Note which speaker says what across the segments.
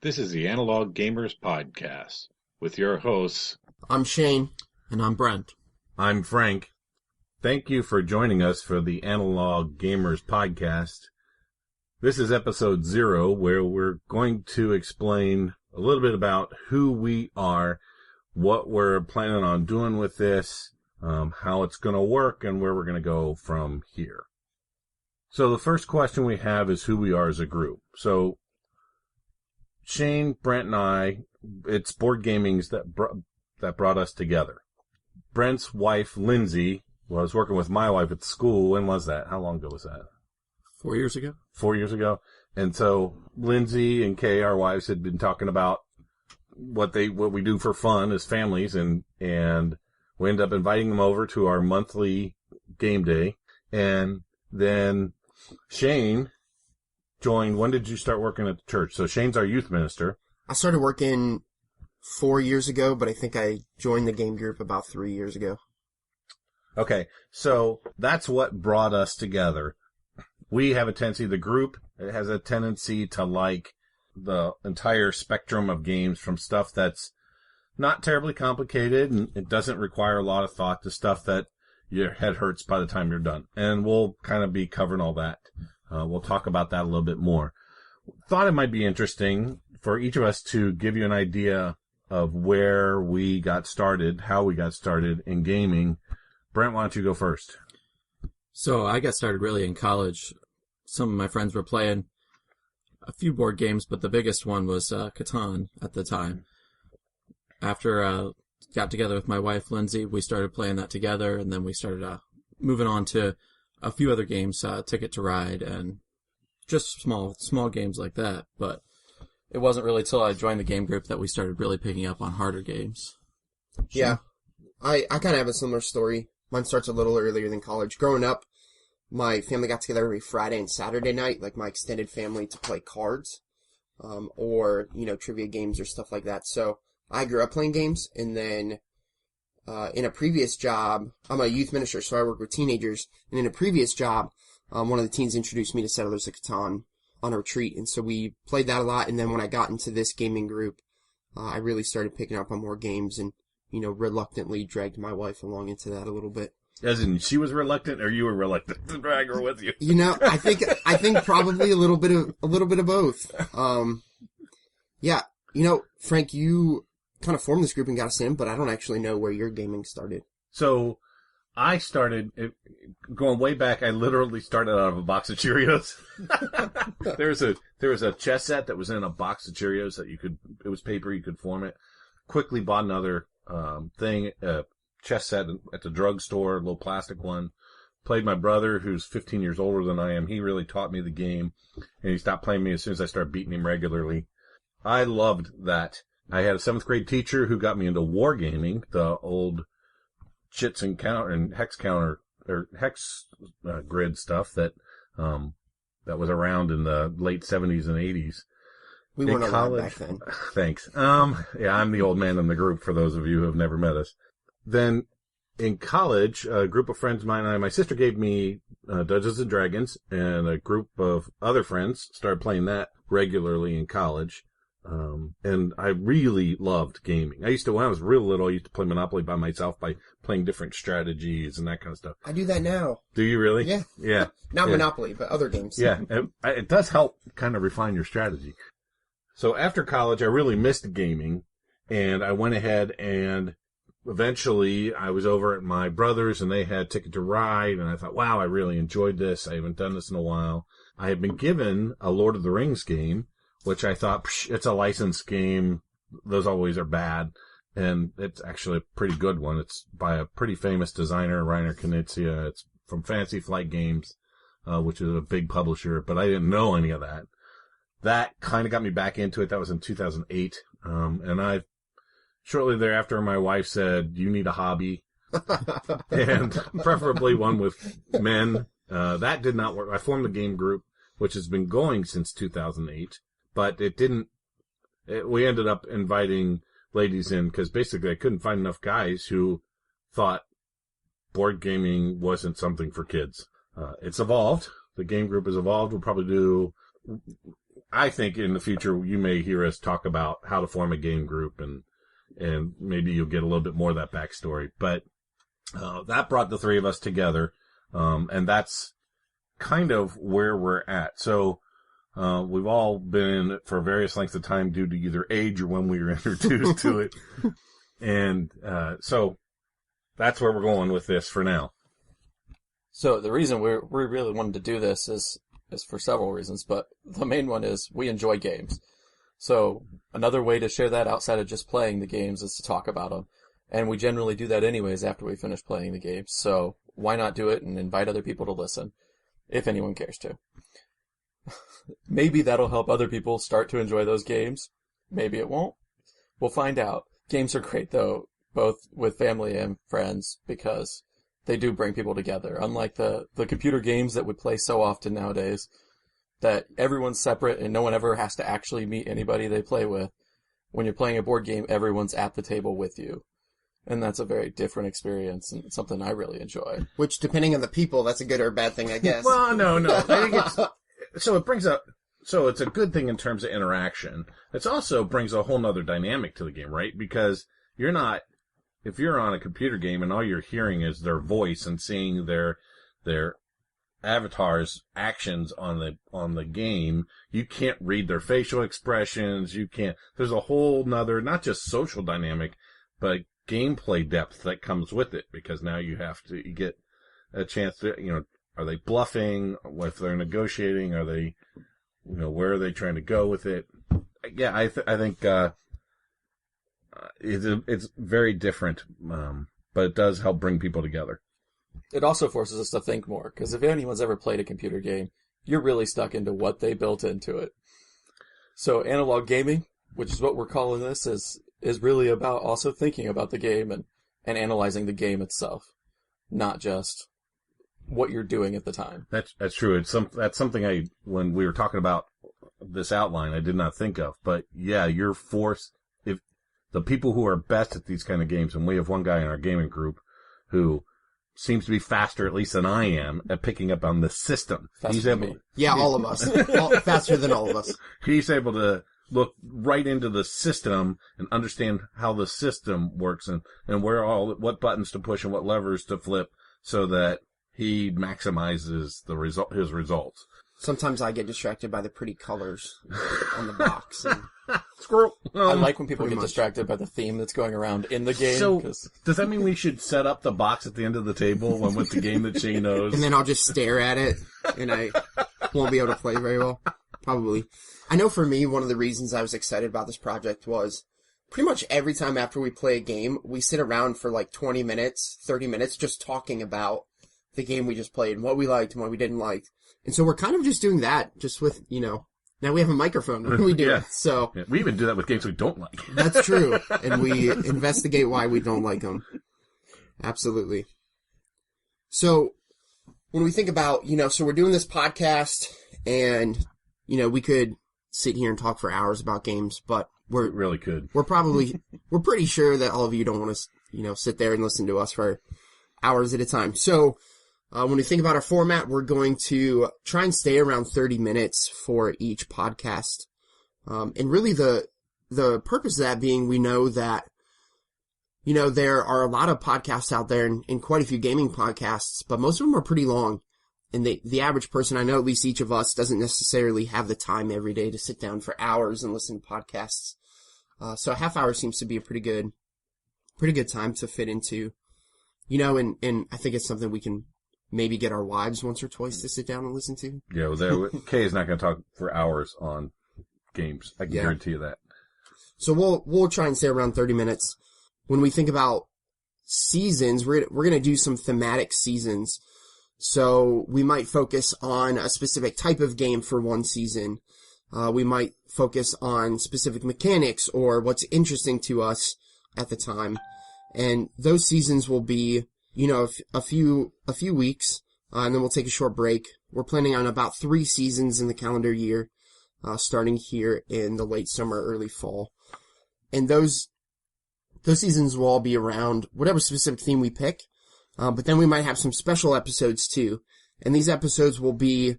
Speaker 1: This is the Analog Gamers Podcast with your hosts.
Speaker 2: I'm Shane.
Speaker 3: And I'm Brent.
Speaker 4: I'm Frank. Thank you for joining us for the Analog Gamers Podcast. This is episode 0, where we're going to explain a little bit about who we are, what we're planning on doing with this, how it's going to work, and where we're going to go from here. So the first question we have is who we are as a group. So Shane, Brent, and I, it's board gamings that brought us together. Brent's wife, Lindsay, was working with my wife at school. When was that? How long ago was that?
Speaker 3: 4 years ago.
Speaker 4: 4 years ago. And so Lindsay and Kay, our wives, had been talking about what we do for fun as families, and we ended up inviting them over to our monthly game day. And then Shane joined. When did you start working at the church? So Shane's our youth minister.
Speaker 2: I started working 4 years ago, but I think I joined the game group about 3 years ago.
Speaker 4: Okay, so that's what brought us together. We have a tendency, the group has a tendency to like the entire spectrum of games, from stuff that's not terribly complicated and it doesn't require a lot of thought, to stuff that your head hurts by the time you're done. And we'll kind of be covering all that. We'll talk about that a little bit more. Thought it might be interesting for each of us to give you an idea of where we got started, how we got started in gaming. Brent, why don't you go first?
Speaker 3: So I got started really in college. Some of my friends were playing a few board games, but the biggest one was Catan at the time. After I got together with my wife, Lindsay, we started playing that together, and then we started moving on to a few other games, Ticket to Ride, and just small games like that. But it wasn't really till I joined the game group that we started really picking up on harder games.
Speaker 2: Yeah. I kind of have a similar story. Mine starts a little earlier than college. Growing up, my family got together every Friday and Saturday night, like my extended family, to play cards, or, trivia games or stuff like that. So I grew up playing games, and then in a previous job, I'm a youth minister, so I work with teenagers, and in a previous job, one of the teens introduced me to Settlers of Catan on a retreat, and so we played that a lot, and then when I got into this gaming group, I really started picking up on more games, and, reluctantly dragged my wife along into that a little bit.
Speaker 4: As in, she was reluctant, or you were reluctant to drag her with you?
Speaker 2: I think probably a little bit of both. Yeah, Frank, you kind of formed this group and got us in, but I don't actually know where your gaming started.
Speaker 4: So I started, going way back, I literally started out of a box of Cheerios. There was a chess set that was in a box of Cheerios that it was paper, you could form it. Quickly bought another chess set at the drugstore, a little plastic one. Played my brother, who's 15 years older than I am. He really taught me the game, and he stopped playing me as soon as I started beating him regularly. I loved that. I had a 7th grade teacher who got me into wargaming, the old chits and hex grid stuff that was around in the late 70s and 80s.
Speaker 2: We weren't allowed back then.
Speaker 4: Thanks. Yeah, I'm the old man in the group for those of you who have never met us. Then in college, a group of friends of mine and my sister gave me Dungeons and Dragons, and a group of other friends started playing that regularly in college. And I really loved gaming. When I was real little, I used to play Monopoly by myself by playing different strategies and that kind of stuff.
Speaker 2: I do that now.
Speaker 4: Do you really?
Speaker 2: Yeah.
Speaker 4: Yeah.
Speaker 2: Not
Speaker 4: yeah.
Speaker 2: Monopoly, but other games.
Speaker 4: Yeah. It does help kind of refine your strategy. So after college, I really missed gaming, and I went ahead and eventually I was over at my brother's, and they had Ticket to Ride, and I thought, wow, I really enjoyed this. I haven't done this in a while. I had been given a Lord of the Rings game, which I thought, it's a licensed game. Those always are bad. And it's actually a pretty good one. It's by a pretty famous designer, Reiner Knizia. It's from Fantasy Flight Games, which is a big publisher, but I didn't know any of that. That kind of got me back into it. That was in 2008. And shortly thereafter, my wife said, you need a hobby, and preferably one with men. That did not work. I formed a game group, which has been going since 2008, but we ended up inviting ladies in because basically I couldn't find enough guys who thought board gaming wasn't something for kids. It's evolved. The game group has evolved. We'll probably do, I think in the future you may hear us talk about how to form a game group, and maybe you'll get a little bit more of that backstory. But that brought the three of us together, and that's kind of where we're at. So we've all been in it for various lengths of time due to either age or when we were introduced to it. And so that's where we're going with this for now.
Speaker 3: So the reason we really wanted to do this is for several reasons, but the main one is we enjoy games. So another way to share that outside of just playing the games is to talk about them. And we generally do that anyways after we finish playing the games. So why not do it and invite other people to listen, if anyone cares to. Maybe that'll help other people start to enjoy those games. Maybe it won't. We'll find out. Games are great, though, both with family and friends, because they do bring people together. Unlike the computer games that we play so often nowadays, that everyone's separate and no one ever has to actually meet anybody they play with. When you're playing a board game, everyone's at the table with you. And that's a very different experience and something I really enjoy.
Speaker 2: Which, depending on the people, that's a good or a bad thing, I guess.
Speaker 4: Well, no. I think so it's a good thing in terms of interaction. It also brings a whole nother dynamic to the game, right? Because if you're on a computer game and all you're hearing is their voice and seeing their avatar's actions on the game, you can't read their facial expressions. There's a whole nother, not just social dynamic, but gameplay depth that comes with it, because now you get a chance to, are they bluffing? If they're negotiating, are they, where are they trying to go with it? Yeah, I think, it's very different, but it does help bring people together.
Speaker 3: It also forces us to think more, because if anyone's ever played a computer game, you're really stuck into what they built into it. So analog gaming, which is what we're calling this, is really about also thinking about the game and analyzing the game itself, not just what you're doing at the time.
Speaker 4: That's true. That's something when we were talking about this outline, I did not think of. But yeah, you're forced, if the people who are best at these kind of games, and we have one guy in our gaming group who seems to be faster, at least than I am, at picking up on the system.
Speaker 2: Yeah, all of us. Faster than all of us.
Speaker 4: He's able to look right into the system and understand how the system works and what buttons to push and what levers to flip so that he maximizes his results.
Speaker 2: Sometimes I get distracted by the pretty colors on the box.
Speaker 4: Squirrel.
Speaker 3: I like when people get distracted by the theme that's going around in the game.
Speaker 4: So, does that mean we should set up the box at the end of the table with the game that she knows?
Speaker 2: And then I'll just stare at it, and I won't be able to play very well? Probably. I know for me, one of the reasons I was excited about this project was pretty much every time after we play a game, we sit around for like 20 minutes, 30 minutes, just talking about the game we just played and what we liked and what we didn't like. And so we're kind of just doing that, just with, now we have a microphone when we do it. So
Speaker 4: yeah, we even do that with games we don't like.
Speaker 2: That's true. And we investigate why we don't like them. Absolutely. So when we think about, so we're doing this podcast and, we could sit here and talk for hours about games, but we
Speaker 4: really could.
Speaker 2: We're pretty sure that all of you don't want to, sit there and listen to us for hours at a time. So, when we think about our format, we're going to try and stay around 30 minutes for each podcast. And really the purpose of that being, we know that, there are a lot of podcasts out there and quite a few gaming podcasts, but most of them are pretty long. And the average person, I know at least each of us, doesn't necessarily have the time every day to sit down for hours and listen to podcasts. So a half hour seems to be a pretty good time to fit into, and I think it's something we can maybe get our wives once or twice to sit down and listen to.
Speaker 4: Yeah, Kay is not going to talk for hours on games. I can guarantee you that.
Speaker 2: So we'll try and stay around 30 minutes. When we think about seasons, we're going to do some thematic seasons. So we might focus on a specific type of game for one season. We might focus on specific mechanics or what's interesting to us at the time. And those seasons will be, a few weeks, and then we'll take a short break. We're planning on about 3 seasons in the calendar year, starting here in the late summer, early fall. And those seasons will all be around whatever specific theme we pick. But then we might have some special episodes too. And these episodes will be,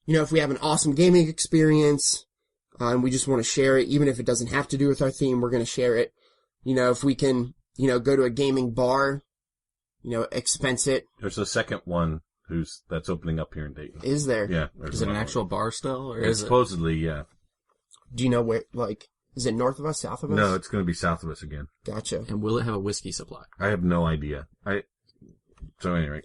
Speaker 2: if we have an awesome gaming experience, and we just want to share it. Even if it doesn't have to do with our theme, we're going to share it. If we can, go to a gaming bar, expense it.
Speaker 4: There's a second one that's opening up here in Dayton.
Speaker 2: Is there?
Speaker 4: Yeah.
Speaker 3: Is it an actual bar still, or
Speaker 4: It's
Speaker 3: is it?
Speaker 4: supposedly, yeah.
Speaker 2: Do you know where, is it north of us, south of us?
Speaker 4: No, it's going to be south of us again.
Speaker 2: Gotcha.
Speaker 3: And will it have a whiskey supply?
Speaker 4: I have no idea. So anyway.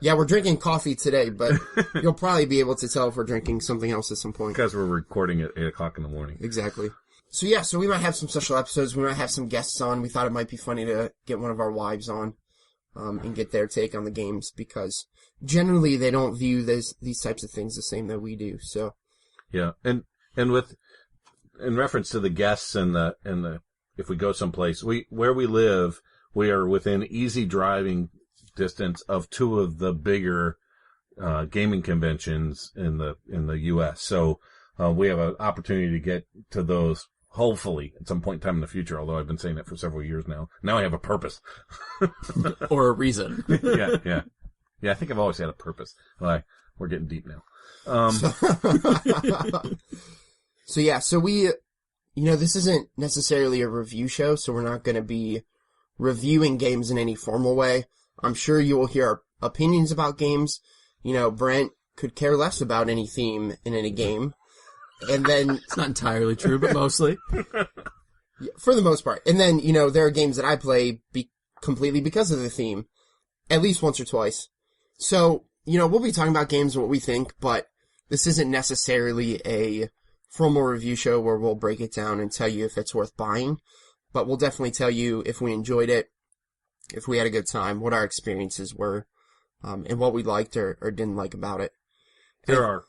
Speaker 2: Yeah, we're drinking coffee today, but you'll probably be able to tell if we're drinking something else at some point.
Speaker 4: Because we're recording at 8 o'clock in the morning.
Speaker 2: Exactly. So we might have some special episodes. We might have some guests on. We thought it might be funny to get one of our wives on, and get their take on the games, because generally they don't view these types of things the same that we do. So.
Speaker 4: Yeah. And in reference to the guests and the, if we go someplace, where we live, we are within easy driving distance of two of the bigger, gaming conventions in the U.S. So, we have an opportunity to get to those, hopefully, at some point in time in the future, although I've been saying that for several years now. Now I have a purpose.
Speaker 3: Or a reason.
Speaker 4: Yeah. Yeah, I think I've always had a purpose. We're getting deep now.
Speaker 2: So we, this isn't necessarily a review show, so we're not going to be reviewing games in any formal way. I'm sure you will hear our opinions about games. Brent could care less about any theme in any game. And then,
Speaker 3: It's not entirely true, but mostly.
Speaker 2: for the most part. And then, there are games that I play completely because of the theme, at least once or twice. So, we'll be talking about games and what we think, but this isn't necessarily a formal review show where we'll break it down and tell you if it's worth buying, but we'll definitely tell you if we enjoyed it, if we had a good time, what our experiences were, and what we liked or didn't like about it.
Speaker 4: Go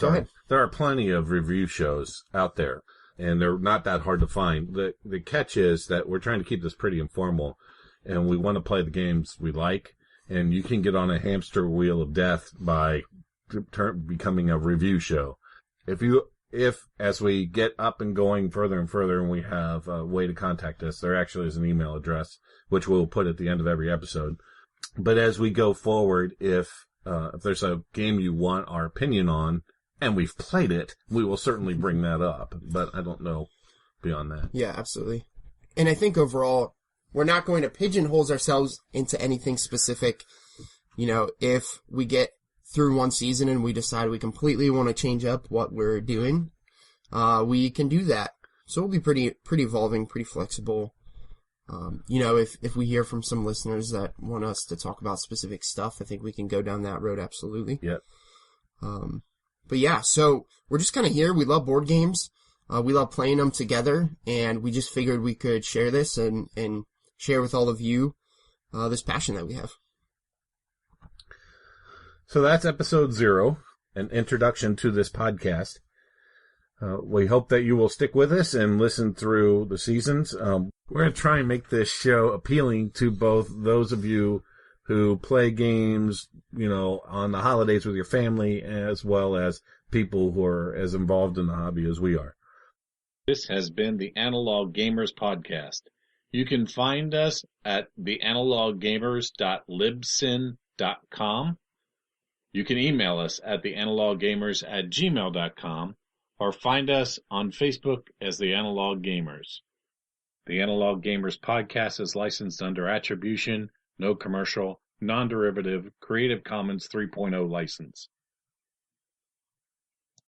Speaker 4: ahead. There are plenty of review shows out there, and they're not that hard to find. The catch is that we're trying to keep this pretty informal, and we want to play the games we like, and you can get on a hamster wheel of death by becoming a review show. If as we get up and going further and further and we have a way to contact us, there actually is an email address, which we'll put at the end of every episode. But as we go forward, if there's a game you want our opinion on, and we've played it, we will certainly bring that up. But I don't know beyond that.
Speaker 2: Yeah, absolutely. And I think overall, we're not going to pigeonhole ourselves into anything specific. If we get through one season and we decide we completely want to change up what we're doing, we can do that. So we'll be pretty evolving, pretty flexible. If we hear from some listeners that want us to talk about specific stuff, I think we can go down that road. Absolutely.
Speaker 4: Yep.
Speaker 2: But yeah, so we're just kind of here. We love board games. We love playing them together, and we just figured we could share this and share with all of you, this passion that we have.
Speaker 4: So that's episode 0, an introduction to this podcast. We hope that you will stick with us and listen through the seasons. We're going to try and make this show appealing to both those of you who play games, on the holidays with your family, as well as people who are as involved in the hobby as we are.
Speaker 1: This has been the Analog Gamers Podcast. You can find us at theanaloggamers.libsyn.com. You can email us at theanaloggamers@gmail.com, or find us on Facebook as The Analog Gamers. The Analog Gamers Podcast is licensed under attribution, no commercial, non-derivative, Creative Commons 3.0 license.